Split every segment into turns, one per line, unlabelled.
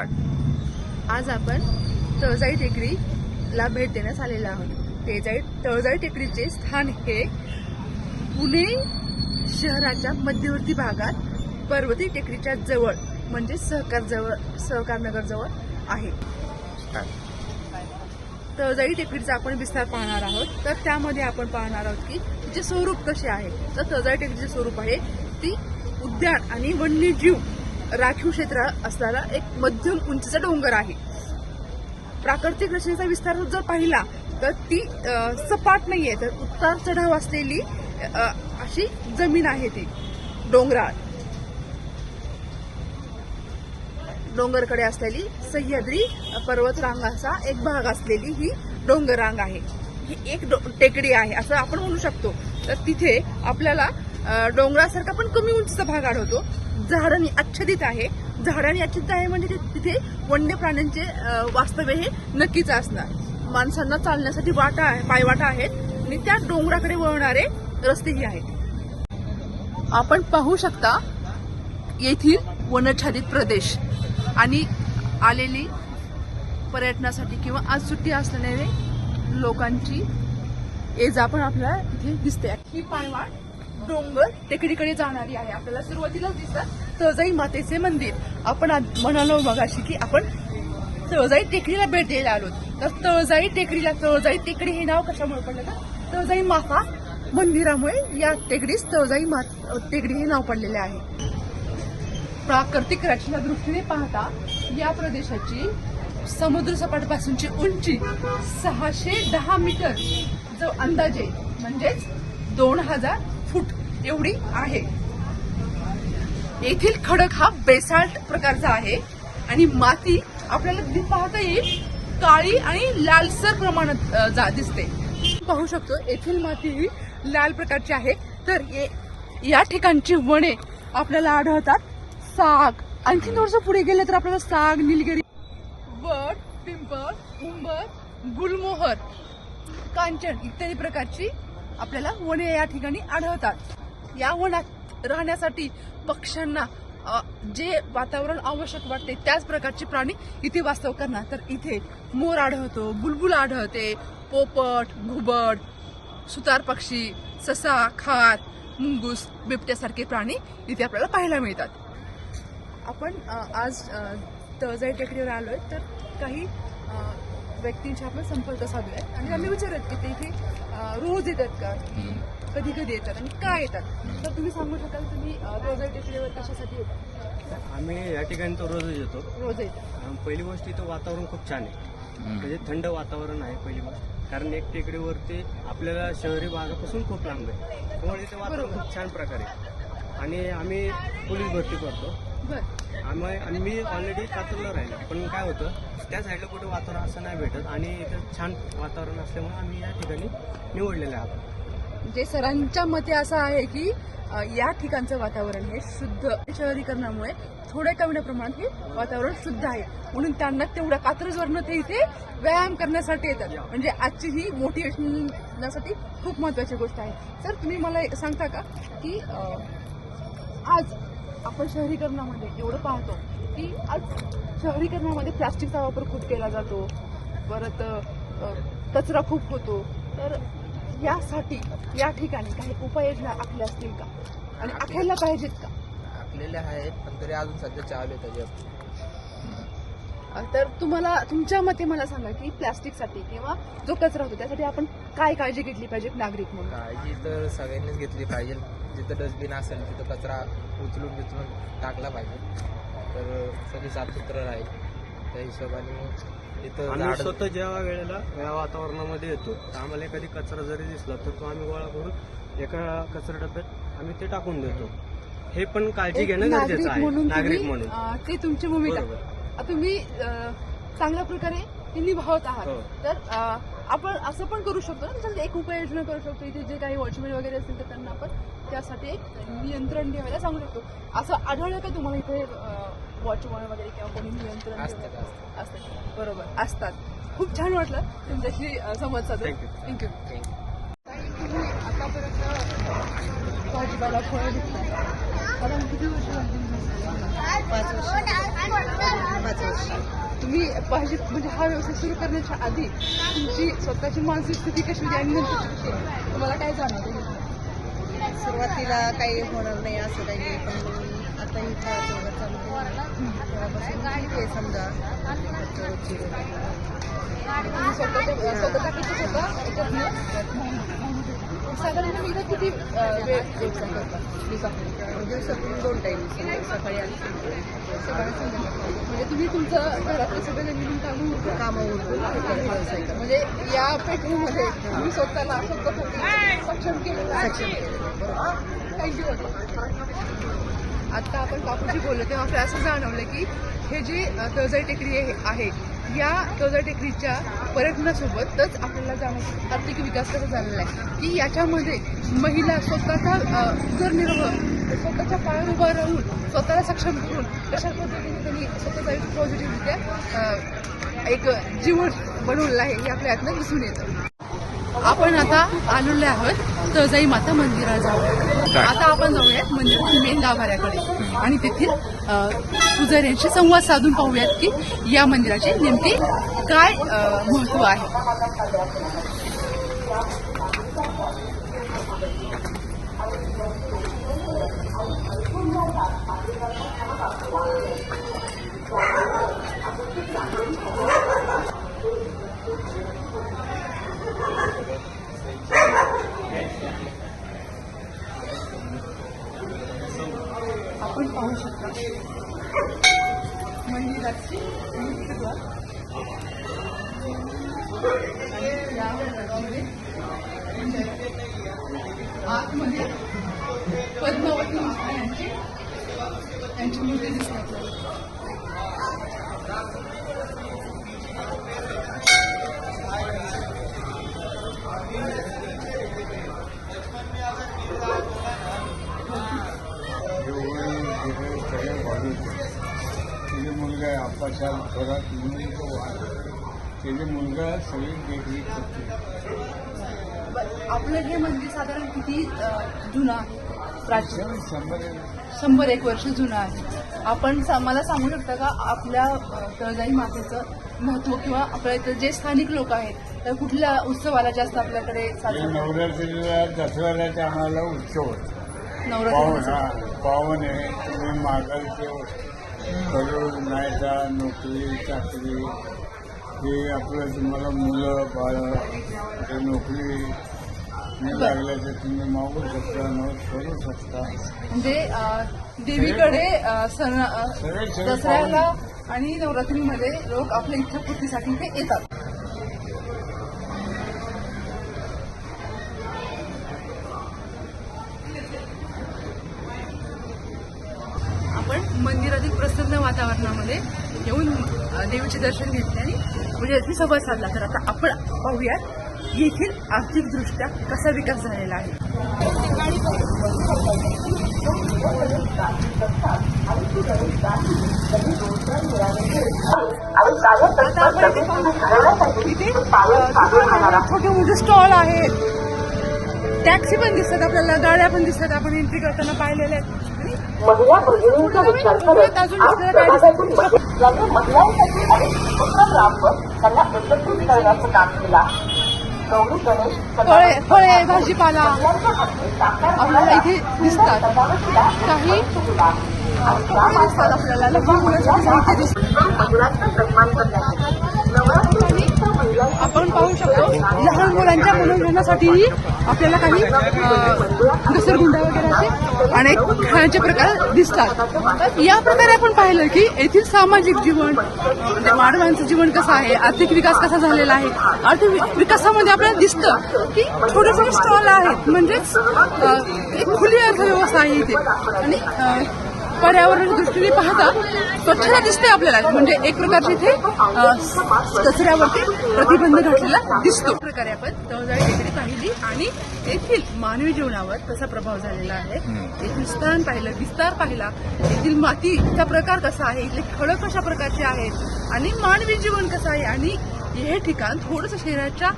आज आपण तळजाई टेकडीला भेट देण्यास आलेलो आहोत। तळजाई टेकडीचे स्थान हे पुणे शहराच्या मध्यवर्ती भागात पर्वती टेकडीच्या जवळ म्हणजे सहकारनगर जवळ आहे। तळजाई टेकडीचा आपण विस्तार पाहणार आहोत। तर त्यामध्ये आपण पाहणार आहोत की तिचे स्वरूप कसे आहे। तर तळजाई टेकडीचे स्वरूप आहे ती उद्यान आणि वन्यजीव राखीव क्षेत्र असलेला एक मध्यम उंचीचा डोंगर आहे। प्राकृतिक रचनेचा विस्तार जर पाहिला तर ती सपाट नाहीये, तर उतार चढाव असलेली अशी जमीन आहे। ती डोंगरकडे असलेली सह्याद्री पर्वतरांगाचा एक भाग असलेली ही डोंगररांग आहे। ही एक टेकडी आहे असं आपण म्हणू शकतो। तर तिथे आपल्याला डोंगरासारखा पण कमी उंचीचा भाग आढळतो। झाडांनी आच्छादित आहे। म्हणजे तिथे वन्य प्राण्यांचे वास्तव्य हे नक्कीच असणार। माणसांना चालण्यासाठी पायवाटा आहेत आणि त्या डोंगराकडे वळणारे रस्तेही आहेत। आपण पाहू शकता येथील वनच्छादित प्रदेश आणि आलेली पर्यटनासाठी किंवा आज सुट्टी असलेल्या लोकांची ये-जा पण आपल्याला इथे दिसते। ही पायवाट डोंगर टेकडीकडे जाणारी आहे। आपल्याला सुरुवातीलाच दिसतात तळजाई मातेचे मंदिर। आपण म्हणालो मगाशी की आपण तळजाई टेकडीला भेट द्यायला आलो। तर तळजाई टेकडी हे नाव कशामुळे पडलं तर तळजाई माता मंदिरामुळे या टेकडीस टेकडी हे नाव पडलेले आहे। प्राकृतिक रचना दृष्टीने पाहता या प्रदेशाची समुद्र सपाटीपासूनची उंची 610 मीटर जो अंदाजे म्हणजेच 2000 फूट एवढी आहे। येथील खडक हा बेसाल्ट प्रकारचा आहे आणि माती आपल्याला पाहता येईल काळी आणि लालसर प्रमाणात दिसते। पाहू शकतो येथील माती ही लाल प्रकारची आहे। तर या ठिकाणची वने आपल्याला आढळतात। साग, आणखी थोडंसं पुढे गेलं तर आपल्याला साग, निलगिरी, वड, पिंपळ, उंबर, गुलमोहर, कांचन इत्यादी प्रकारची आपल्याला वने या ठिकाणी आढळतात। या वनात राहण्यासाठी पक्ष्यांना जे वातावरण आवश्यक वाटते त्याच प्रकारचे प्राणी इथे वास्तव करणार। तर इथे मोर आढळतो, बुलबुल आढळते, पोपट, घुबड, सुतार पक्षी, ससा, खार, मुंगूस, बिबट्यासारखे प्राणी इथे आपल्याला पाहायला मिळतात। आपण आज तळजाई टेकडीवर आलोय तर काही व्यक्तींशी आपण संपर्क साधूया आणि आम्ही विचारत की ते इथे रोज येतात का, कधी कधी येतात आणि काय येतात। तर तुम्ही सांगू शकाल तुम्ही तळजाई टेकडीवर कशासाठी येतात?
आम्ही या ठिकाणी तो रोजच येतो।
रोज येतात।
पहिली गोष्ट इथं वातावरण खूप छान आहे, म्हणजे थंड वातावरण आहे पहिली गोष्ट। कारण एक टेकडीवरती आपल्याला शहरी भागापासून खूप लांब आहे, त्यामुळे इथे वातावरण खूप छान प्रकारे। आणि आम्ही पोलीस भरती करतो। मी ऑलरेडी कात्रला राहिलो, पण काय होतं त्या साईडला कुठे वातावरण असं नाही भेटत आणि इथं छान वातावरण असल्यामुळे आम्ही या ठिकाणी निवडलेलं आहे।
जे सरांच्या मते असं आहे की या ठिकाणचं वातावरण हे शुद्ध, शहरीकरणामुळे थोड्या कमी प्रमाणात हे वातावरण शुद्ध आहे म्हणून त्यांना तेवढ्या कात्रजवरनं ते इथे व्यायाम करण्यासाठी येतात। म्हणजे आजची ही मोटिवेशनसाठी खूप महत्वाची गोष्ट आहे। सर तुम्ही मला सांगता का की आज आपण शहरीकरणामध्ये एवढं पाहतो की आज शहरीकरणामध्ये प्लास्टिकचा वापर खूप केला जातो, परत कचरा खूप होतो। तर यासाठी या ठिकाणी काही उपाययोजना आखल्या असतील का आणि आखायला पाहिजेत का?
आखलेल्या आहेत पण तरी अजून सध्या चालू आहे त्याच्यावर।
तर तुम्हाला तुमच्या मते मला सांगा की प्लास्टिकसाठी किंवा जो कचरा होतो त्यासाठी आपण काय काळजी घेतली पाहिजे नागरिक म्हणून?
काळजी तर सगळ्यांनीच घेतली पाहिजे। जिथं डस्टबिन असेल तिथं कचरा उचलून टाकला पाहिजे, तर सगळी साफसुथरं राहील त्या हिशोबाने। इथं
आम्ही स्वतः ज्या वेळेला या वातावरणामध्ये येतो तर आम्हाला एखादी कचरा जरी दिसला तर तो आम्ही गोळा करून एका कचरा डब्यात आम्ही ते टाकून देतो। हे पण काळजी घेणं गरजेचं आहे नागरिक म्हणून।
ते तुमची भूमिका तुम्ही चांगल्या प्रकारे ते निभावत आहात। तर आपण असं पण करू शकतो ना, त्याच्यात एक उपाययोजना करू शकतो। इथे जे काही वॉचमॅन वगैरे असतील तर त्यांना आपण त्यासाठी एक नियंत्रण ठेवायला सांगू शकतो। असं आढळलं का तुम्हाला इथे वॉचमॅन वगैरे किंवा कोणी नियंत्रण असतात? बरोबर असतात। खूप छान वाटलं तुमच्याशी संवाद साधून। थँक्यू। आतापर्यंत भाजीपाला फळं विकतात, कारण किती वर्ष लागतील? 5 वर्ष। भाजी म्हणजे हा व्यवसाय सुरू करण्याच्या आधी तुमची स्वतःची मानसिक स्थिती कशी होती आणि नंतरची कशी आहे? तुम्हाला काय जाणवतं?
सुरुवातीला काही होणार नाही असं काही नाही, पण आता ही जेवढं चालू केलं तेव्हापासून ठीक आहे समजा रोजची
तुम्ही स्वतःच्या किती साधारण तुम्ही इथं किती वेळ व्यवसाय करता दिवसापूर्वी?
दिवसातून 2 टाईम सकाळी आणि
सकाळी संध्याकाळी. म्हणजे तुम्ही तुमचं घरातले सगळे नवीन कामं
कामावर व्यवसाय करतो.
म्हणजे या पेठेमध्ये तुम्ही स्वतःला सक्षम केलेलं आहे. थँक्यू. आता आपण कापूची बोललो तेव्हा आपल्याला असं जाणवलं की हे जे तळजाई टेकडी आहे या तळजाई टेकडीच्या पर्यटनासोबतच आपल्याला जाणवतं आर्थिक विकास कसा झालेला आहे की याच्यामध्ये महिला स्वतःचा उदरनिर्वाह स्वतःच्या पायावर उभा राहून स्वतःला सक्षम करून कशा पद्धतीने त्यांनी स्वतःचा एक पॉझिटिव्हरित्या एक जीवन बनवलेलं आहे हे आपल्या यातनं दिसून येतं. आपण आता आलेलो आहोत तळजाई माता मंदिराजवळ. आता आपण जाऊयात मंदिरातील मेन गाभाऱ्याकडे आणि तेथील पुजाऱ्यांशी संवाद साधून पाहूयात की या मंदिराचे नेमके काय महत्व आहे. आपण पाहू शकता मंदिराची आतमध्ये पद्मावती माता यांची मूर्ती दिसते आपल्याला.
त्याचे मुलगा आहे आपाच्या घरात म्हणून तो त्याचे मुलगा सगळी देखरेख करते.
आपलं हे मंदिर साधारण किती जुनं आहे? प्राचीन
100
वर्ष जुनं आहे. आपण मला सांगू शकता का आपल्या तळजाई मातेचं महत्व किंवा आपल्या इथं जे स्थानिक लोक आहेत तर कुठल्या उत्सवाला जास्त आपल्याकडे साजरा
नवरात्रीला दसऱ्याला ते आम्हाला उत्सव होतो.
नवरात्र
पावन आहे. तुम्ही मागायचे करून नाही का नोकरी चाकरी हे आपलं तुम्हाला मुलं बाळ ते नोकरी नाही लागल्या तर तुम्ही मागू शकता नोट करू शकता.
म्हणजे देवीकडे
सगळे
दसऱ्याला आणि नवरात्रीमध्ये लोक आपल्या इच्छापूर्तीसाठी ते येतात. आपण मंदिरातील प्रसन्न वातावरणामध्ये येऊन देवीचे दर्शन घेतले आणि म्हणजे संवाद साधला. तर आता आपण पाहूयात येथील आर्थिकदृष्ट्या कसा विकास झालेला आहे. इथे छोटे मोठे स्टॉल आहेत, टॅक्सी पण दिसतात आपल्याला, गाड्या पण दिसतात. आपण एंट्री करताना पाहिलेल्या आहेत. अजून फळे भाजीपाला आपल्याला इथे दिसतात. काही आपल्याला लहान मुलांसाठी आपण पाहू शकतो. लहान मुलांच्या मनोरंजनासाठीही आपल्याला काही घसरगुंडा वगैरे असे अनेक खेळांचे प्रकार दिसतात. या प्रकारे आपण पाहिलं की येथील सामाजिक जीवन म्हणजे मानवांचं जीवन कसं आहे, आर्थिक विकास कसा झालेला आहे. आर्थिक विकासामध्ये आपल्याला दिसतं की छोटे छोटे स्टॉल आहेत, म्हणजेच एक खुली अर्थव्यवस्था आहे इथे. आणि पर्यावरण दृष्टीने पाहता स्वच्छता दिसते आपल्याला. म्हणजे एक प्रकारचे इथे कचऱ्यावरती प्रतिबंध घातलेला दिसतो. प्रकारे आपण तळजाई टेकडी पाहिली आणि येथील मानवी जीवनावर कसा प्रभाव झालेला आहे, येथील स्थान पाहिलं, विस्तार पाहिला, येथील मातीचा प्रकार कसा आहे, इथले खडं कशा प्रकारचे आहेत आणि मानवी जीवन कसं आहे. आणि हे ठिकाण थोडंसं शहराच्या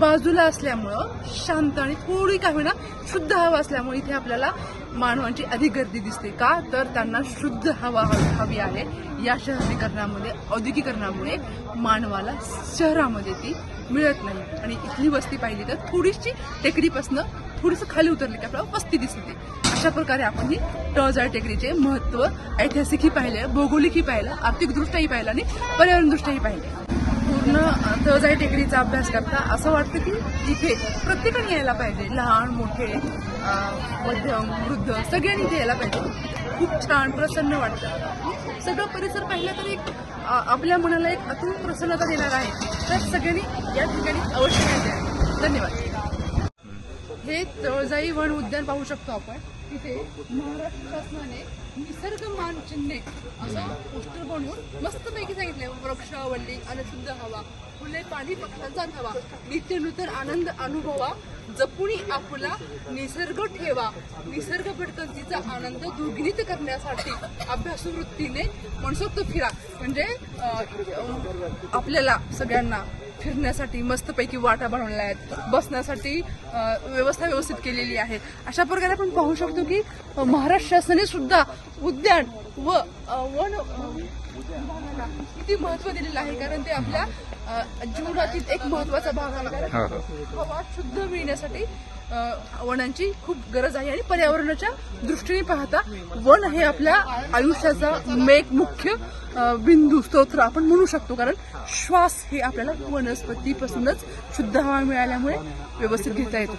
बाजूला असल्यामुळं शांत आणि थोडी का होईना शुद्ध हवा असल्यामुळे इथे आपल्याला मानवांची अधिक गर्दी दिसते. का तर त्यांना शुद्ध हवा हवी आहे. या शहरीकरणामध्ये औद्योगिकरणामुळे मानवाला शहरामध्ये ती मिळत नाही. आणि इथली वस्ती पाहिली तर थोडीशी टेकडीपासून थोडीसं खाली उतरली की आपल्याला वस्ती दिसते. अशा प्रकारे आपण ही तळजाई टेकडीचे महत्त्व ऐतिहासिकही पाहिलं, भौगोलिकही पाहिलं, आर्थिकदृष्ट्याही पाहिलं आणि पर्यावरणदृष्ट्याही पाहिलं. पूर्ण तळजाई टेकडीचा अभ्यास करता असं वाटतं की इथे प्रत्येकाने यायला पाहिजे. लहान मोठे मध्यम वृद्ध सगळ्यांनी इथे यायला पाहिजे. खूप छान प्रसन्न वाटतं. सगळं परिसर पाहिलं तर एक आपल्या मनाला एक अतूट प्रसन्नता देणार आहे. तर सगळ्यांनी या ठिकाणी अवश्य यायचे आहे. धन्यवाद. हे तळजाई वन उद्यान पाहू शकतो आपण. तिथे महाराष्ट्र शासनाने निसर्ग मानचिन्हे असं पोस्टर बनवून मस्तपैकी सांगितलंय. वृक्ष वल्ली आणि शुद्ध हवा, फुले पाणी पक्ष्यांचा धावा, नित्य नूतन आनंद अनुभवा, जपुणी आपला निसर्ग ठेवा. निसर्ग भटकंतीचा आनंद दुर्गिणित करण्यासाठी अभ्यासू वृत्तीने मनसोक्त फिरा. म्हणजे आपल्याला सगळ्यांना फिरण्यासाठी मस्तपैकी वाटा बनवल्या आहेत, बसण्यासाठी व्यवस्था व्यवस्थित केलेली आहे. अशा प्रकारे आपण पाहू शकतो की महाराष्ट्र शासनाने सुद्धा उद्यान व वन विभागाला किती महत्त्व दिलेलं आहे. कारण ते आपल्या जीवनातील एक महत्त्वाचा भाग आहे. कारण हवा शुद्ध मिळण्यासाठी वनांची खूप गरज आहे. आणि पर्यावरणाच्या दृष्टीने पाहता वन हे आपल्या आयुष्याचा एक मुख्य बिंदू स्तोत्र आपण म्हणू शकतो. कारण श्वास हे आपल्याला वनस्पतीपासूनच शुद्ध हवा मिळाल्यामुळे व्यवस्थित घेता येतो.